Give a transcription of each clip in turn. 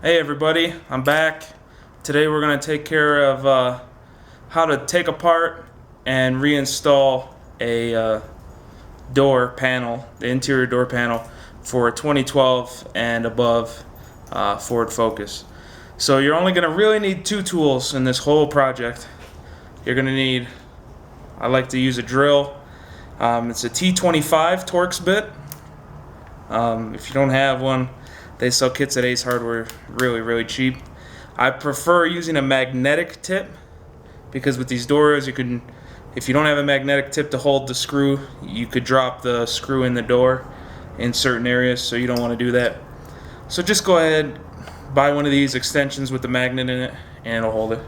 Hey everybody, I'm back. Today we're going to take care of how to take apart and reinstall a door panel, the interior door panel for a 2012 and above Ford Focus. So you're only going to really need two tools in this whole project. You're going to need, I like to use a drill. It's a T25 Torx bit. If you don't have one, they sell kits at Ace Hardware really cheap. I prefer using a magnetic tip because with these doors you can, if you don't have a magnetic tip to hold the screw, you could drop the screw in the door in certain areas, so you don't want to do that. So just go ahead, buy one of these extensions with the magnet in it and it'll hold it.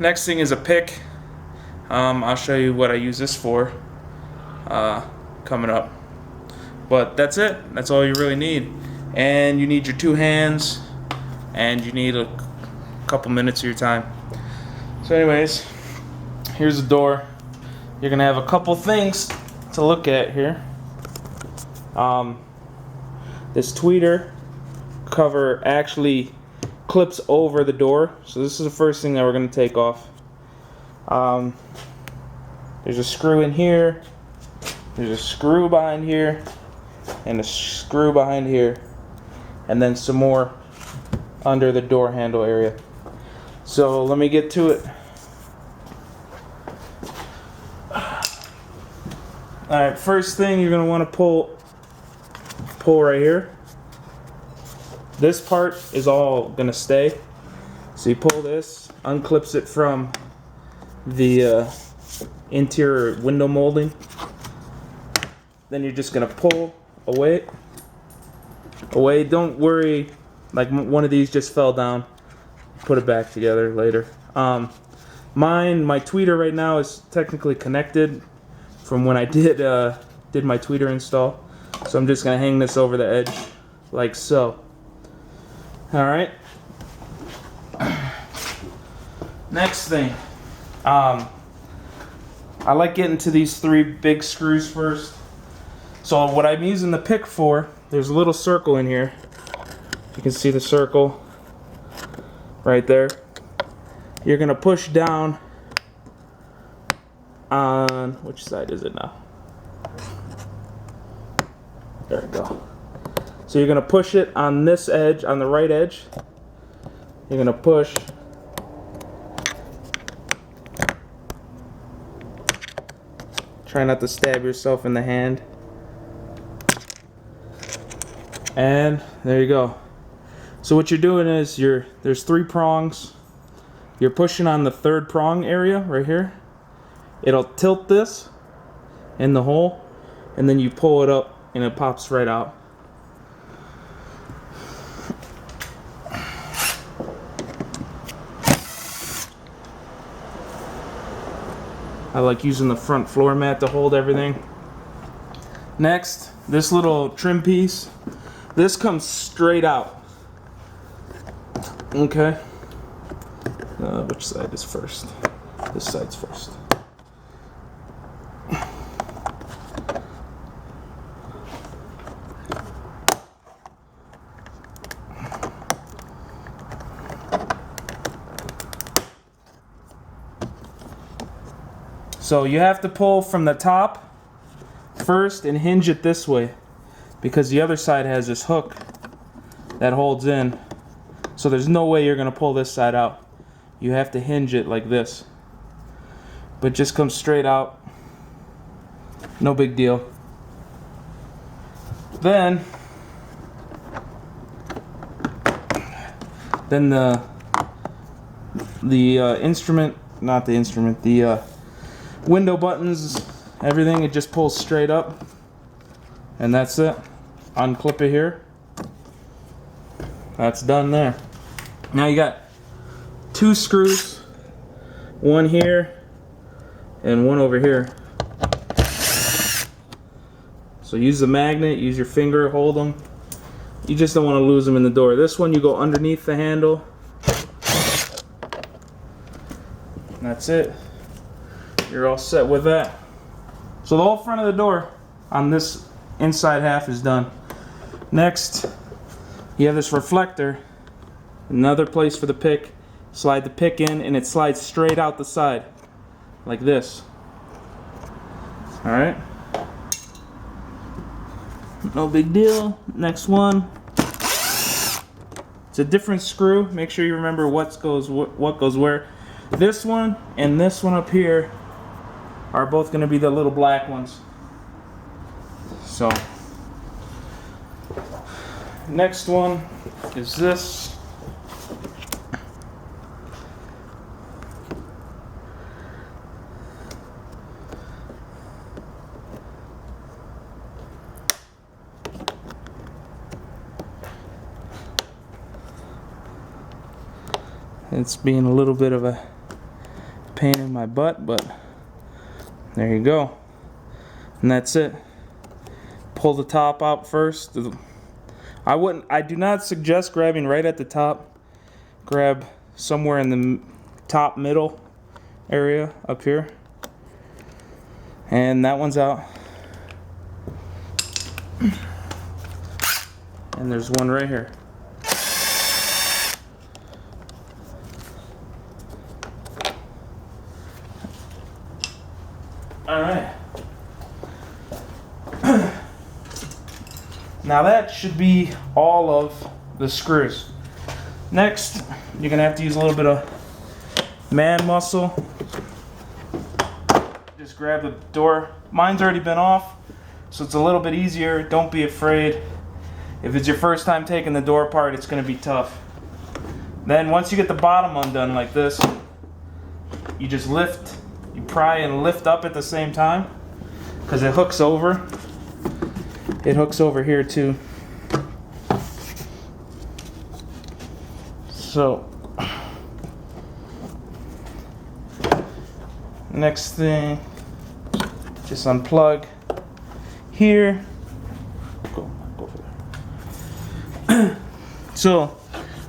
Next thing is a pick. I'll show you what I use this for coming up. But that's it. That's all you really need. And you need your two hands, and you need a couple minutes of your time. So anyways, here's the door. You're gonna have a couple things to look at here. This tweeter cover actually clips over the door, so this is the first thing that we're gonna take off. There's a screw in here, there's a screw behind here, and a screw behind here, and then some more under the door handle area. So let me get to it. Alright, first thing you're going to want to pull right here. This part is all going to stay. So you pull this, unclips it from the interior window molding. Then you're just going to pull away. Don't worry, like one of these just fell down. Put it back together later. My tweeter right now is technically connected from when I did my tweeter install. So I'm just gonna hang this over the edge like so. All right. Next thing, I like getting to these three big screws first. So what I'm using the pick for, there's a little circle in here. You can see the circle right there. You're gonna push down on, which side is it now? There we go. So you're gonna push it on this edge, on the right edge. You're gonna push. Try not to stab yourself in the hand. And there you go. So what you're doing is there's three prongs. You're pushing on the third prong area right here. It'll tilt this in the hole, and then you pull it up and it pops right out. I like using the front floor mat to hold everything. Next, this little trim piece. This comes straight out. Okay. Which side is first? This side's first. So you have to pull from the top first and hinge it this way, because the other side has this hook that holds in. So there's no way you're going to pull this side out. You have to hinge it like this. But it just comes straight out. No big deal. Then the instrument, not the instrument, the window buttons, everything, it just pulls straight up. And that's it. Unclip it here. That's done there. Now you got two screws, one here and one over here. So use the magnet, use your finger, hold them. You just don't want to lose them in the door. This one you go underneath the handle. That's it. You're all set with that. So the whole front of the door on this inside half is done. Next, you have this reflector Another place for the pick. Slide the pick in and it slides straight out the side. Like this. Alright. No big deal. Next one. It's a different screw. Make sure you remember what goes where. This one and this one up here are both going to be the little black ones. So, next one is this. It's being a little bit of a pain in my butt, but there you go. And that's it. Pull the top out first. I do not suggest grabbing right at the top. Grab somewhere in the top middle area up here. And that one's out. And there's one right here. Alright. Now that should be all of the screws. Next, you're going to have to use a little bit of man muscle. Just grab the door. Mine's already been off, so it's a little bit easier. Don't be afraid. If it's your first time taking the door apart, it's going to be tough. Then once you get the bottom undone like this, you just lift. You pry and lift up at the same time because it hooks over. It hooks over here too. So, next thing, just unplug here. Go for there. So,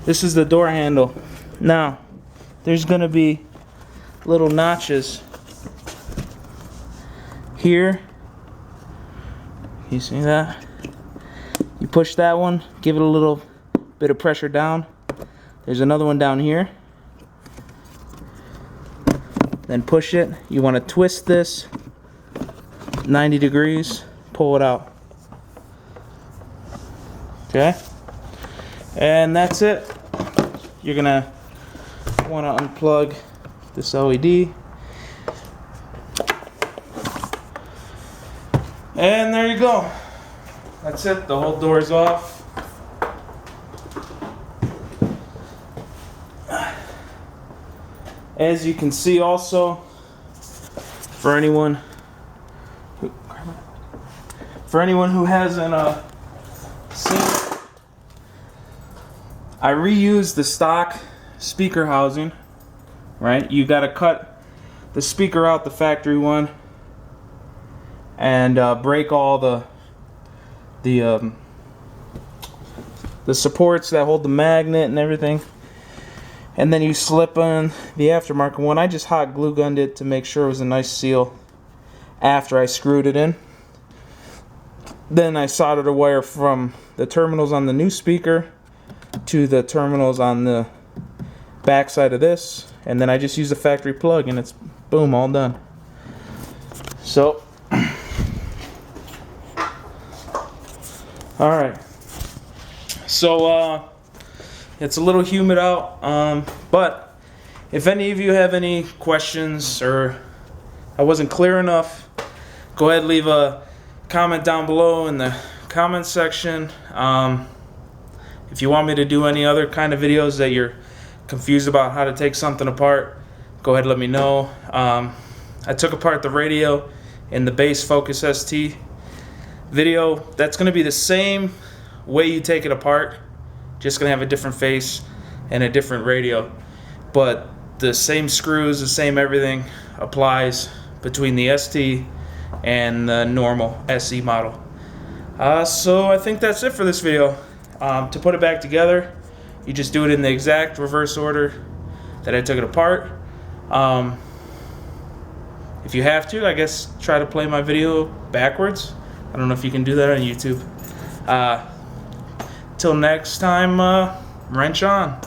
this is the door handle. Now, there's gonna be little notches here. You see that? You push that one, give it a little bit of pressure down. There's another one down here. Then push it. You want to twist this 90 degrees, pull it out. Okay? And that's it. You're gonna want to unplug this LED. And there you go. That's it. The whole door's off. As you can see also, for anyone who hasn't seen, I reused the stock speaker housing. Right? You got to cut the speaker out, the factory one, and break all the supports that hold the magnet and everything. And then you slip on the aftermarket one. I just hot glue gunned it to make sure it was a nice seal after I screwed it in. Then I soldered a wire from the terminals on the new speaker to the terminals on the back side of this. And then I just use the factory plug and it's boom, all done. So, alright. So, it's a little humid out, but if any of you have any questions or I wasn't clear enough, go ahead and leave a comment down below in the comment section. If you want me to do any other kind of videos that you're confused about how to take something apart, go ahead and let me know. I took apart the radio in the base Focus ST video. That's going to be the same way you take it apart, just going to have a different face and a different radio, but the same screws, the same everything applies between the ST and the normal SE model. So I think that's it for this video. To put it back together, you just do it in the exact reverse order that I took it apart. If you have to, I guess try to play my video backwards. I don't know if you can do that on YouTube. Till next time, wrench on.